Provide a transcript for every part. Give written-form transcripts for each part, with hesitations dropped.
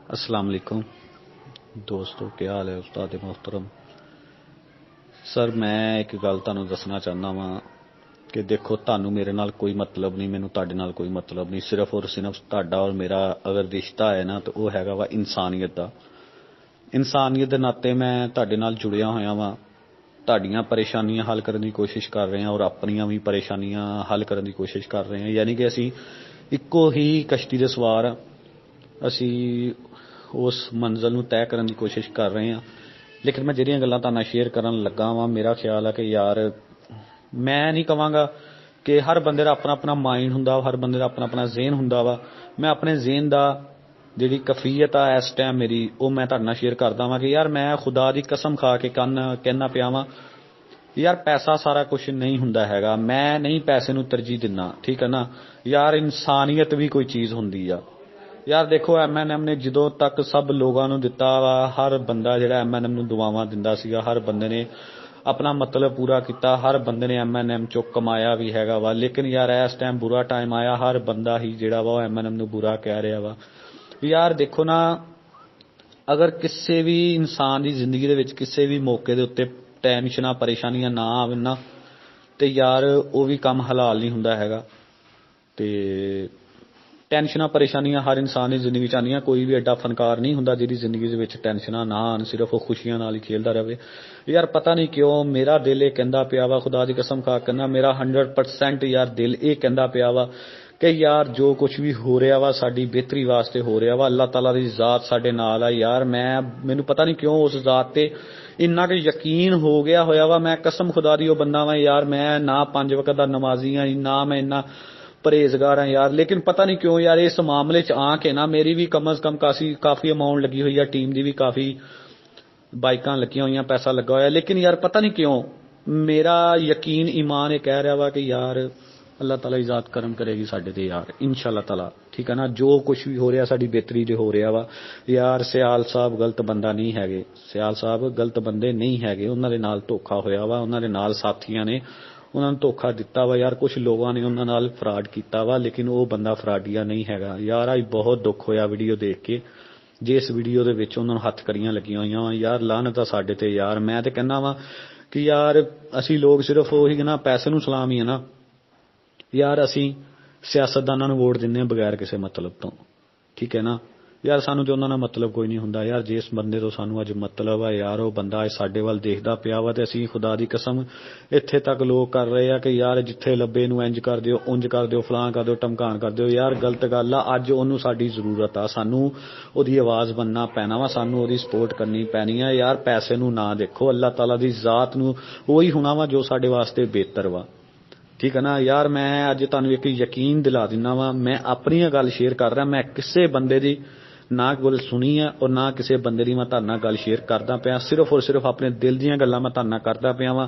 अस्सलाम वालेकुम दोस्तों, क्या हाल है। उस्ताद मोहतरम सर, मैं एक गल तुहानूं दसना चाहना वा कि देखो, तुहानूं मेरे नाल कोई मतलब नहीं, मैनूं तुहाडे नाल कोई मतलब नहीं। सिर्फ और सिर्फ तुहाडा और मेरा अगर रिश्ता है ना, तो वो हैगा वा इंसानियत दा। इंसानियत दे नाते मैं तुहाडे नाल जुड़िया होया वां। तुहाडीआं परेशानियां हल करने की कोशिश कर रहे हैं और अपनियां भी परेशानियां हल करने की कोशिश कर रहे हैं। यानी कि असीं इक्को ही कश्ती दे सवार आ। असीं उस मंजिल नूं तय करने की कोशिश कर रहे हैं। लेकिन मैं ਜਿਹੜੀਆਂ ਗੱਲਾਂ ਤੁਹਾਡੇ ਨਾਲ ਸ਼ੇਅਰ ਕਰਨ ਲੱਗਾ ਵਾਂ, ਮੇਰਾ ਖਿਆਲ ਹੈ ਕਿ ਯਾਰ ਮੈਂ ਨਹੀਂ ਕਵਾਂਗਾ ਕਿ ਹਰ ਬੰਦੇ ਦਾ ਆਪਣਾ ਆਪਣਾ ਮਾਈਂਡ ਹੁੰਦਾ ਵਾ, ਹਰ ਬੰਦੇ ਦਾ ਆਪਣਾ ਆਪਣਾ ਜ਼ਿਹਨ ਹੁੰਦਾ ਵਾ। ਮੈਂ ਆਪਣੇ ਜ਼ਿਹਨ ਦਾ ਜਿਹੜੀ ਕਫੀਅਤ ਆ ਇਸ ਟਾਈਮ ਮੇਰੀ, ਉਹ ਮੈਂ ਤੁਹਾਡੇ ਨਾਲ ਸ਼ੇਅਰ ਕਰਦਾ ਵਾਂ ਕਿ ਯਾਰ ਮੈਂ ਖੁਦਾ ਦੀ ਕਸਮ ਖਾ ਕੇ ਕਹਿਣਾ ਪਿਆ ਵਾਂ, ਯਾਰ ਪੈਸਾ ਸਾਰਾ ਕੁਝ ਨਹੀਂ ਹੁੰਦਾ ਹੈਗਾ। ਮੈਂ ਨਹੀਂ ਪੈਸੇ ਨੂੰ ਤਰਜੀਹ ਦਿੰਦਾ, ਠੀਕ ਹੈ ਨਾ ਯਾਰ। ਇਨਸਾਨੀਅਤ ਵੀ ਕੋਈ ਚੀਜ਼ ਹੁੰਦੀ ਆ यार। देखो MNM ने ਜਦੋਂ तक सब लोगों ਨੂੰ ਦਿੱਤਾ ਵਾ, हर बंदा ਜਿਹੜਾ MNM ਨੂੰ ਦੁਆਵਾਂ ਦਿੰਦਾ ਸੀਗਾ, हर बंदे ने अपना मतलब पूरा ਕੀਤਾ, हर बंदे ने MNM ਚੋਂ ਕਮਾਇਆ ਵੀ ਹੈਗਾ ਵਾ। लेकिन यार ਇਸ ਟਾਈਮ बुरा टाइम आया, हर बंदा ही ਜਿਹੜਾ ਵਾ MNM ਨੂੰ बुरा ਕਹਿ ਰਿਹਾ ਵਾ। यार देखो ना, अगर ਕਿਸੇ ਵੀ ਇਨਸਾਨ ਦੀ ਜ਼ਿੰਦਗੀ ਦੇ ਵਿੱਚ ਕਿਸੇ ਵੀ ਮੌਕੇ ਦੇ ਉੱਤੇ ਟੈਨਸ਼ਨਾਂ ਪਰੇਸ਼ਾਨੀਆਂ ਨਾ ਆਵਣ ਨਾ, ਤੇ ਯਾਰ ਉਹ ਵੀ ਕੰਮ ਹਲਾਲ ਨਹੀਂ ਹੁੰਦਾ ਹੈਗਾ। ਤੇ ਟੈਨਸ਼ਨਾਂ ਪਰੇਸ਼ਾਨੀਆਂ ਹਰ ਇਨਸਾਨ ਦੀ ਜ਼ਿੰਦਗੀ ਵਿੱਚ ਆਉਂਦੀਆਂ। ਕੋਈ ਵੀ ਐਡਾ ਫਨਕਾਰ ਨਹੀਂ ਹੁੰਦਾ ਜਿਹਦੀ ਜ਼ਿੰਦਗੀ ਦੇ ਵਿੱਚ ਟੈਨਸ਼ਨਾਂ ਨਾ ਆਉਣ, ਸਿਰਫ ਉਹ ਖੁਸ਼ੀਆਂ ਨਾਲ ਹੀ ਖੇਲਦਾ ਰਹੇ। ਯਾਰ ਪਤਾ ਨਹੀਂ ਕਿਉਂ ਮੇਰਾ ਦਿਲ ਇਹ ਕਹਿੰਦਾ ਪਿਆ ਵਾ, ਖੁਦਾ ਦੀ ਕਸਮ ਖਾ ਕੇ ਨਾ, ਮੇਰਾ 100% ਯਾਰ ਦਿਲ ਇਹ ਕਹਿੰਦਾ ਪਿਆ ਵਾ ਕਿ ਯਾਰ ਜੋ ਕੁਝ ਵੀ ਹੋ ਰਿਹਾ ਵਾ ਸਾਡੀ ਬਿਹਤਰੀ ਵਾਸਤੇ ਹੋ ਰਿਹਾ ਵਾ। ਅੱਲਾਹ ਤਾਲਾ ਦੀ ਜ਼ਾਤ ਸਾਡੇ ਨਾਲ ਆ ਯਾਰ। ਮੈਨੂੰ ਪਤਾ ਨਹੀਂ ਕਿਉਂ ਉਸ ਜ਼ਾਤ ਤੇ ਇੰਨਾ ਕਿ ਯਕੀਨ ਹੋ ਗਿਆ ਹੋਇਆ ਵਾ। ਮੈਂ ਕਸਮ ਖੁਦਾ ਦੀ ਉਹ ਬੰਦਾ ਵਾ ਯਾਰ, ਮੈਂ ਨਾ 5 ਵਕਤ ਦਾ ਨਮਾਜ਼ੀ ਆ, ਨਾ ਮੈਂ ਇੰਨਾ परहेजगार हैं यार। लेकिन पता नहीं क्यों यार इस मामले च आके ना मेरी भी कम अज कम काफ़ी अमाउंट लगी हुई है, टीम की भी काफ़ी बाइकां लगियां हुई, पैसा लगा हुआ है। लेकिन यार पता नहीं क्यों मेरा यकीन ईमान ये कह रहा वा कि यार अल्लाह ताला इजात करम करेगी साडे ते यार, इंशाअल्लाह ताला, ठीक है ना। जो कुछ भी हो रहा साडी बेहतरी दे हो रहा वा यार। सियाल साहब गलत बंदा नहीं हैगे, सियाल साहब गलत बंदे नहीं हैगे। उन्हां दे नाल धोखा होया वा, उन्हां दे नाल साथियां ने उन्होंने धोखा दिता वा यार। कुछ लोगों ने उन्होंने नाल फ्रॉड किया वा, लेकिन वो बंदा फ्रॉडिया नहीं हैगा यार। अज बहुत दुख होया वीडियो देख के, जिस वीडियो दे विच उन्होंने हथ कड़ियां लगियां हुई वा यार। लानत आ साडे ते यार। मैं ते कहना वा कि यार असी लोग सिर्फ उही ना पैसे नूं सलाम ही है ना यार। असी सियासतदानां नूं वोट दिंदे बगैर किसी मतलब तो, ठीक है ना यार। सानू ते उन्हां नाल मतलब कोई नहीं हुंदा यार। जिस बंदे तो सानू अज मतलब है यार, वो बंदा अज साडे वल देखदा पिया वा। ते असीं खुदा दी कसम इत्थे तक लोग कर रहे हैं कि यार जिथे लब्बे नूं इंज कर दिओ, उंज कर दिओ, फलां कर दिओ, टमकान कर दिओ। यार गलत गल आ। अज ओनू साडी जरूरत आ, सानू ओदी आवाज़ बनना पैना वा, सानू ओदी सपोर्ट करनी पैनी है यार। पैसे नूं ना देखो, अल्लाह ताला दी ज़ात नूं ओही होना वा जो साडे वास्ते बेहतर वा, ठीक है ना यार। मैं अज तुहानूं एक यकीन दिला दिना वा, मैं अपनी गल शेयर कर रहा। मैं किसी बंदे दी ना गल सुनी है और ना किसी बंदे दी मैं तुहाडे नाल गल शेयर करदा पिया। सिर्फ और सिर्फ अपने दिल दीयां गल्लां मैं तुहाडे नाल करदा पिया वां।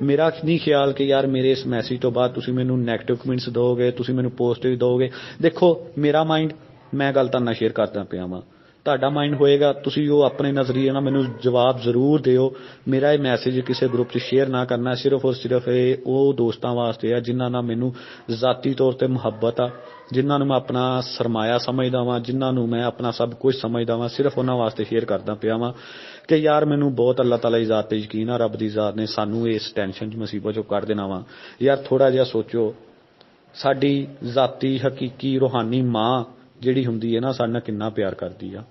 मेरा नहीं ख्याल कि यार मेरे इस मैसेज तो बाद तुसीं मैनूं नैगेटिव कमेंट्स दोगे, तुसीं मैनूं पॉजिटिव दोगे। देखो मेरा माइंड, मैं गल तुहाडे नाल शेयर करदा पिया वां। ਤੁਹਾਡਾ माइंड होएगा, तुसीं वो अपने नज़रिए नाल मैनूं जवाब जरूर दिओ। मेरा ये मैसेज किसी ग्रुप च शेयर ना करना, सिर्फ और सिर्फ वो दोस्तां वास्ते है जिन्हां नाल मैनूं ज़ाती तौर ते मुहब्बत आ, जिन्हां नूं मैं अपना सरमाया समझदा वां, जिन्हां नूं मैं अपना सब कुछ समझदा वां। सिर्फ उन्हां वास्ते शेयर करदा पिया वां कि यार मैनूं बहुत अल्लाह ताला दी ज़ात ते यकीन आ, रब दी ज़ात ने सानूं इस टेंशन च मुसीबत चों कढ देना वा। यार थोड़ा जिहा सोचो, साडी ज़ाती हकीकी रूहानी माँ जिहड़ी हुंदी है ना, साडे नाल किन्ना प्यार करदी आ।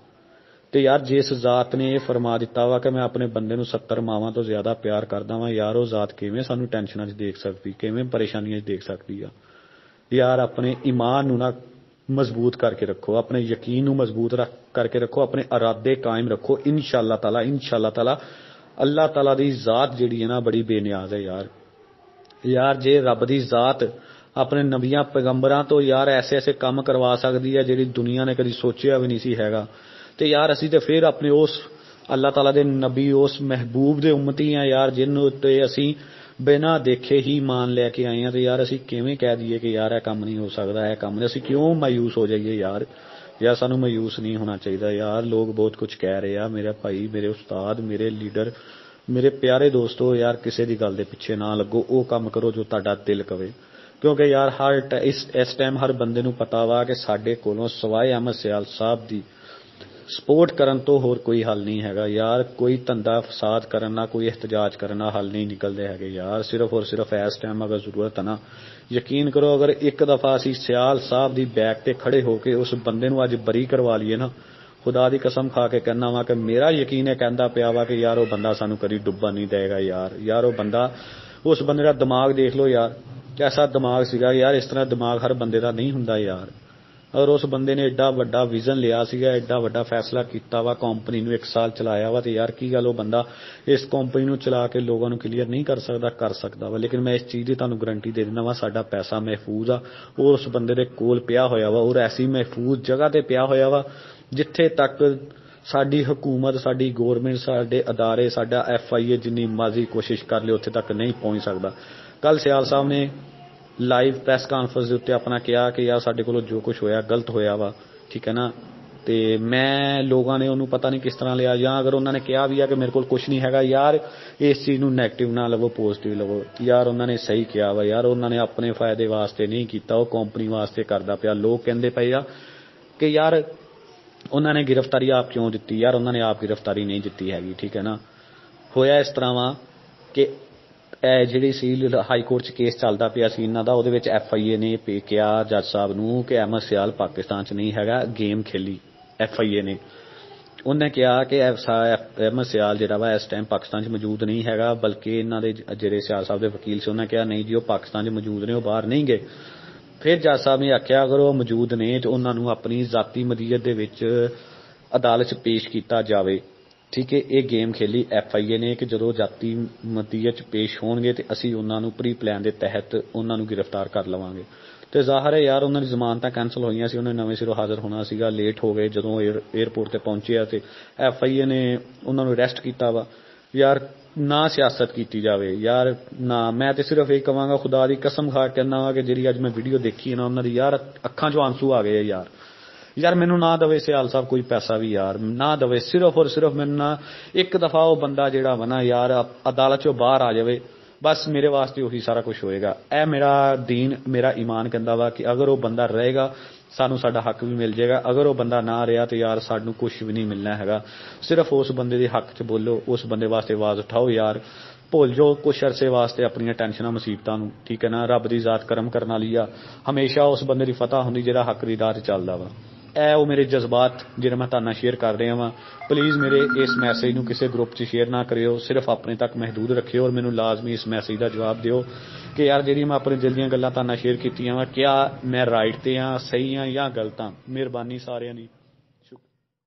तो यार जिस ज़ात ने यह फरमा दिता वा कि मैं अपने बंदे नूं 70 मावां तो ज़्यादा प्यार करदा वां, यार वो ज़ात किवें सानूं टेंशनां च देख सकदी, किवें परेशानियां च देख सकदी आ। यार अपने ईमान नूं ना मजबूत करके रखो, अपने यकीन नूं मजबूत करके रखो, अपने इरादे कायम रखो। इंशाअल्लाह ताला अल्लाह ताला दी ज़ात जिहड़ी है ना बड़ी बेनियाज है यार। यार जे रब दी ज़ात अपने नबियां पैगंबरां तो यार ऐसे ऐसे काम करवा सकदी है जिहड़ी दुनिया ने कदी सोचिया भी नहीं सी हैगा। ते यार असी ते फिर अपने उस अल्लाह ताला दे नबी, उस महबूब दे उम्मती हैं यार, जिन्हों ते असी बिना देखे ही मान लैके आए हैं। तो यार असी किवें कह दईए कि यार यह काम नहीं हो सकता, यह काम नहीं। असी क्यों मायूस हो जाइए यार। यार सानू मायूस नहीं होना चाहिए यार। लोग बहुत कुछ कह रहे हैं, मेरे भाई, मेरे उस्ताद, मेरे लीडर, मेरे प्यारे दोस्तों, यार किसी की गल दे पिछे ना लगो। वो काम करो जो तुहाडा दिल कवे, क्योंकि यार इस टाइम हर बंदे नूं पता वा कि साडे कोलों सवाए अहमद सियाल साहब दी ਸਪੋਰਟ ਕਰਨ ਤੋਂ ਹੋਰ ਕੋਈ ਹੱਲ ਨਹੀਂ ਹੈਗਾ ਯਾਰ। ਕੋਈ ਧੰਦਾ ਫਸਾਦ ਕਰਨ ਨਾਲ, ਕੋਈ ਇhtਜਾਜ ਕਰਨ ਨਾਲ ਹੱਲ ਨਹੀਂ ਨਿਕਲਦੇ ਹੈਗੇ ਯਾਰ। ਸਿਰਫ ਔਰ ਸਿਰਫ ਇਸ ਟਾਈਮ ਅਗਰ ਜ਼ਰੂਰਤ ਹੈ ਨਾ, ਯਕੀਨ ਕਰੋ ਅਗਰ ਇੱਕ ਦਫਾ ਅਸੀਂ ਸਿਆਲ ਸਾਹਿਬ ਦੀ ਬੈਕ ਤੇ ਖੜੇ ਹੋ ਕੇ ਉਸ ਬੰਦੇ ਨੂੰ ਅੱਜ ਬਰੀ ਕਰਵਾ ਲਈਏ ਨਾ, ਖੁਦਾ ਦੀ ਕਸਮ ਖਾ ਕੇ ਕਹਿਣਾ ਵਾ ਕਿ ਮੇਰਾ ਯਕੀਨ ਹੈ ਕਹਿੰਦਾ ਪਿਆ ਵਾ ਕਿ ਯਾਰ ਉਹ ਬੰਦਾ ਸਾਨੂੰ ਕਦੀ ਡੁੱਬਣ ਨਹੀਂ ਦੇਗਾ ਯਾਰ। ਉਹ ਬੰਦਾ, ਉਸ ਬੰਦੇ ਦਾ ਦਿਮਾਗ ਦੇਖ ਲਓ ਯਾਰ, ਐਸਾ ਦਿਮਾਗ ਸੀਗਾ ਯਾਰ। ਇਸ ਤਰ੍ਹਾਂ ਦਿਮਾਗ ਹਰ ਬੰਦੇ ਦਾ ਨਹੀਂ ਹੁੰਦਾ ਯਾਰ। ਔਰ ਉਸ ਬੰਦੇ ਨੇ ਐਡਾ ਵੱਡਾ ਵਿਜ਼ਨ ਲਿਆ ਸੀਗਾ, ਐਡਾ ਵੱਡਾ ਫੈਸਲਾ ਕੀਤਾ ਵਾ, ਕੰਪਨੀ ਨੂੰ 1 ਸਾਲ ਚਲਾਇਆ ਵਾ। ਤੇ ਯਾਰ ਕੀ ਗੱਲ, ਉਹ ਬੰਦਾ ਇਸ ਕੰਪਨੀ ਨੂੰ ਚਲਾ ਕੇ ਲੋਕਾਂ ਨੂੰ ਕਲੀਅਰ ਨਹੀਂ ਕਰ ਸਕਦਾ ਵਾ। ਲੇਕਿਨ ਮੈਂ ਇਸ ਚੀਜ਼ ਦੀ ਤੁਹਾਨੂੰ ਗਰੰਟੀ ਦੇ ਦਿੰਦਾ ਵਾ, ਸਾਡਾ ਪੈਸਾ ਮਹਿਫੂਜ਼ ਆ, ਉਹ ਉਸ ਬੰਦੇ ਦੇ ਕੋਲ ਪਿਆ ਹੋਇਆ ਵਾ, ਔਰ ਐਸੀ ਮਹਿਫੂਜ਼ ਜਗ੍ਹਾ ਤੇ ਪਿਆ ਹੋਇਆ ਵਾ ਜਿੱਥੇ ਤੱਕ ਸਾਡੀ ਹਕੂਮਤ, ਸਾਡੀ ਗੌਰਮੈਂਟ, ਸਾਡੇ ਅਦਾਰੇ, ਸਾਡਾ FIA ਜਿੰਨੀ ਮਰਜ਼ੀ ਕੋਸ਼ਿਸ਼ ਕਰ ਲੇ ਉੱਥੇ ਤੱਕ ਨਹੀਂ ਪਹੁੰਚ ਸਕਦਾ। ਕੱਲ ਸਿਆਲ ਸਾਹਿਬ ਨੇ ਲਾਈਵ ਪ੍ਰੈਸ ਕਾਨਫਰੰਸ ਦੇ ਉੱਤੇ ਆਪਣਾ ਕਿਹਾ ਕਿ ਯਾਰ ਸਾਡੇ ਕੋਲੋਂ ਜੋ ਕੁਝ ਹੋਇਆ ਗਲਤ ਹੋਇਆ ਵਾ, ਠੀਕ ਹੈ ਨਾ। ਤੇ ਮੈਂ, ਲੋਕਾਂ ਨੇ ਉਹਨੂੰ ਪਤਾ ਨਹੀਂ ਕਿਸ ਤਰ੍ਹਾਂ ਲਿਆ, ਜਾਂ ਅਗਰ ਉਹਨਾਂ ਨੇ ਕਿਹਾ ਵੀ ਆ ਕਿ ਮੇਰੇ ਕੋਲ ਕੁਝ ਨਹੀਂ ਹੈਗਾ ਯਾਰ, ਇਸ ਚੀਜ਼ ਨੂੰ ਨੈਗੇਟਿਵ ਨਾ ਲਵੋ, ਪੋਜ਼ਿਟਿਵ ਲਵੋ ਯਾਰ। ਉਹਨਾਂ ਨੇ ਸਹੀ ਕਿਹਾ ਵਾ ਯਾਰ, ਉਹਨਾਂ ਨੇ ਆਪਣੇ ਫਾਇਦੇ ਵਾਸਤੇ ਨਹੀਂ ਕੀਤਾ, ਉਹ ਕੰਪਨੀ ਵਾਸਤੇ ਕਰਦਾ ਪਿਆ। ਲੋਕ ਕਹਿੰਦੇ ਪਏ ਆ ਕਿ ਯਾਰ ਉਹਨਾਂ ਨੇ ਗ੍ਰਿਫਤਾਰੀ ਆਪ ਕਿਉਂ ਦਿੱਤੀ, ਯਾਰ ਉਹਨਾਂ ਨੇ ਆਪ ਗ੍ਰਿਫਤਾਰੀ ਨਹੀਂ ਦਿੱਤੀ ਹੈਗੀ, ਠੀਕ ਹੈ ਨਾ। ਹੋਇਆ ਇਸ ਤਰ੍ਹਾਂ ਵਾ ਕਿ ਇਹ ਜਿਹੜੀ ਸੀ ਹਾਈ ਕੋਰਟ 'ਚ ਕੇਸ ਚੱਲਦਾ ਪਿਆ ਸੀ ਇਹਨਾਂ ਦਾ, ਉਹਦੇ ਵਿੱਚ FIA ਨੇ ਕਿਹਾ ਜੱਜ ਸਾਹਿਬ ਨੂੰ ਕਿ ਅਹਿਮਦ ਸਿਆਲ ਪਾਕਿਸਤਾਨ 'ਚ ਨਹੀਂ ਹੈਗਾ, ਗੇਮ ਖੇਲੀ FIA ਨੇ। ਉਹਨੇ ਕਿਹਾ ਕਿ ਅਹਿਮਦ ਸਿਆਲ ਜਿਹੜਾ ਵਾ ਇਸ ਟਾਈਮ ਪਾਕਿਸਤਾਨ 'ਚ ਮੌਜੂਦ ਨਹੀਂ ਹੈਗਾ, ਬਲਕਿ ਇਹਨਾਂ ਦੇ ਜਿਹੜੇ ਸਿਆਲ ਸਾਹਿਬ ਦੇ ਵਕੀਲ ਸੀ ਉਹਨਾਂ ਕਿਹਾ ਨਹੀਂ ਜੀ ਉਹ ਪਾਕਿਸਤਾਨ 'ਚ ਮੌਜੂਦ ਨੇ, ਉਹ ਬਾਹਰ ਨਹੀਂ ਗਏ। ਫਿਰ ਜੱਜ ਸਾਹਿਬ ਨੇ ਆਖਿਆ ਅਗਰ ਉਹ ਮੌਜੂਦ ਨੇ ਤਾਂ ਉਹਨਾਂ ਨੂੰ ਆਪਣੀ ਜ਼ਾਤੀ ਮਦੀਅਤ ਦੇ ਵਿੱਚ ਅਦਾਲਤ 'ਚ ਪੇਸ਼ ਕੀਤਾ ਜਾਵੇ, ਠੀਕ ਹੈ। ਇਹ ਗੇਮ ਖੇਲੀ FIA ਨੇ ਕਿ ਜਦੋਂ ਜਾਤੀ ਮਦੀਅਤ 'ਚ ਪੇਸ਼ ਹੋਣਗੇ ਤੇ ਅਸੀਂ ਉਹਨਾਂ ਨੂੰ ਪ੍ਰੀ ਪਲਾਨ ਦੇ ਤਹਿਤ ਉਹਨਾਂ ਨੂੰ ਗ੍ਰਿਫਤਾਰ ਕਰ ਲਵਾਂਗੇ। ਤੇ ਜ਼ਾਹਰ ਹੈ ਯਾਰ ਉਹਨਾਂ ਦੀ ਜ਼ਮਾਨਤਾਂ ਕੈਂਸਲ ਹੋਈਆਂ ਸੀ, ਉਹਨੇ ਨਵੇਂ ਸਿਰੋਂ ਹਾਜ਼ਰ ਹੋਣਾ ਸੀਗਾ, ਲੇਟ ਹੋ ਗਏ। ਜਦੋਂ 에ਅਰਪੋਰਟ ਤੇ ਪਹੁੰਚਿਆ ਤੇ FIA ਨੇ ਉਹਨਾਂ ਨੂੰ ਅਰੈਸਟ ਕੀਤਾ ਵਾ। ਯਾਰ ਨਾ ਸਿਆਸਤ ਕੀਤੀ ਜਾਵੇ ਯਾਰ, ਨਾ। ਮੈਂ ਤੇ ਸਿਰਫ ਇਹ ਕਹਾਂਗਾ, ਖੁਦਾ ਦੀ ਕਸਮ ਖਾ ਕੇ ਕਹਿੰਦਾ ਵਾ ਕਿ ਜਿਹੜੀ ਅੱਜ ਮੈਂ ਵੀਡੀਓ ਦੇਖੀ ਹੈ ਨਾ, ਉਹਨਾਂ ਦੀ ਯਾਰ ਅੱਖਾਂ 'ਚੋਂ ਆਂਸੂ ਆ ਗਏ ਯਾਰ। ਮੈਨੂੰ ਨਾ ਦਵੇ ਸਿਆਲ ਸਾਹਿਬ ਕੋਈ ਪੈਸਾ ਵੀ ਯਾਰ, ਨਾ ਦਵੇ। ਸਿਰਫ ਔਰ ਸਿਰਫ ਮੈਨੂੰ ਨਾ ਇੱਕ ਦਫਾ ਉਹ ਬੰਦਾ ਜਿਹੜਾ ਵਾ ਨਾ ਯਾਰ ਅਦਾਲਤ 'ਚੋਂ ਬਾਹਰ ਆ ਜਾਵੇ, ਬਸ ਮੇਰੇ ਵਾਸਤੇ ਉਹੀ ਸਾਰਾ ਕੁਝ ਹੋਏਗਾ। ਇਹ ਮੇਰਾ ਦੀਨ, ਮੇਰਾ ਈਮਾਨ ਕਹਿੰਦਾ ਵਾ ਕਿ ਅਗਰ ਉਹ ਬੰਦਾ ਰਹੇਗਾ ਸਾਨੂੰ ਸਾਡਾ ਹੱਕ ਵੀ ਮਿਲ ਜਾਏਗਾ, ਅਗਰ ਉਹ ਬੰਦਾ ਨਾ ਰਿਹਾ ਤੇ ਯਾਰ ਸਾਨੂੰ ਕੁਝ ਵੀ ਨਹੀਂ ਮਿਲਣਾ ਹੈਗਾ। ਸਿਰਫ ਉਸ ਬੰਦੇ ਦੇ ਹੱਕ 'ਚ ਬੋਲੋ, ਉਸ ਬੰਦੇ ਵਾਸਤੇ ਆਵਾਜ਼ ਉਠਾਓ ਯਾਰ। ਭੁੱਲ ਜਾਓ ਕੁਛ ਅਰਸੇ ਵਾਸਤੇ ਆਪਣੀਆਂ ਟੈਨਸ਼ਨਾਂ ਮੁਸੀਬਤਾਂ ਨੂੰ, ਠੀਕ ਹੈ ਨਾ। ਰੱਬ ਦੀ ਜ਼ਾਤ ਕਰਮ ਕਰਨ ਵਾਲੀ ਆ, ਹਮੇਸ਼ਾ ਉਸ ਬੰਦੇ ਦੀ ਫਤਹ ਹੁੰਦੀ ਜਿਹੜਾ ਹੱਕ ਦੀ ਰਾਹ 'ਤੇ ਚੱਲਦਾ ਵਾ। ਇਹ ਉਹ ਮੇਰੇ ਜਜ਼ਬਾਤ ਜਿਹੜੇ ਮੈਂ ਤੁਹਾਡੇ ਨਾਲ ਸ਼ੇਅਰ ਕਰ ਰਿਹਾ ਵਾਂ। ਪਲੀਜ਼ ਮੇਰੇ ਇਸ ਮੈਸੇਜ ਨੂੰ ਕਿਸੇ ਗਰੁੱਪ 'ਚ ਸ਼ੇਅਰ ਨਾ ਕਰਿਓ, ਸਿਰਫ ਆਪਣੇ ਤੱਕ ਮਹਿਦੂਦ ਰੱਖਿਓ। ਔਰ ਮੈਨੂੰ ਲਾਜ਼ਮੀ ਇਸ ਮੈਸੇਜ ਦਾ ਜਵਾਬ ਦਿਓ ਕਿ ਯਾਰ ਜਿਹੜੀਆਂ ਮੈਂ ਆਪਣੇ ਦਿਲ ਦੀਆਂ ਗੱਲਾਂ ਤੁਹਾਡੇ ਨਾਲ ਸ਼ੇਅਰ ਕੀਤੀਆਂ ਵਾ, ਕਿਆ ਮੈਂ ਰਾਈਟ ਤੇ ਹਾਂ, ਸਹੀ ਹਾਂ ਜਾਂ ਗਲਤ ਹਾਂ। ਮਿਹਰਬਾਨੀ ਸਾਰਿਆਂ ਦੀ।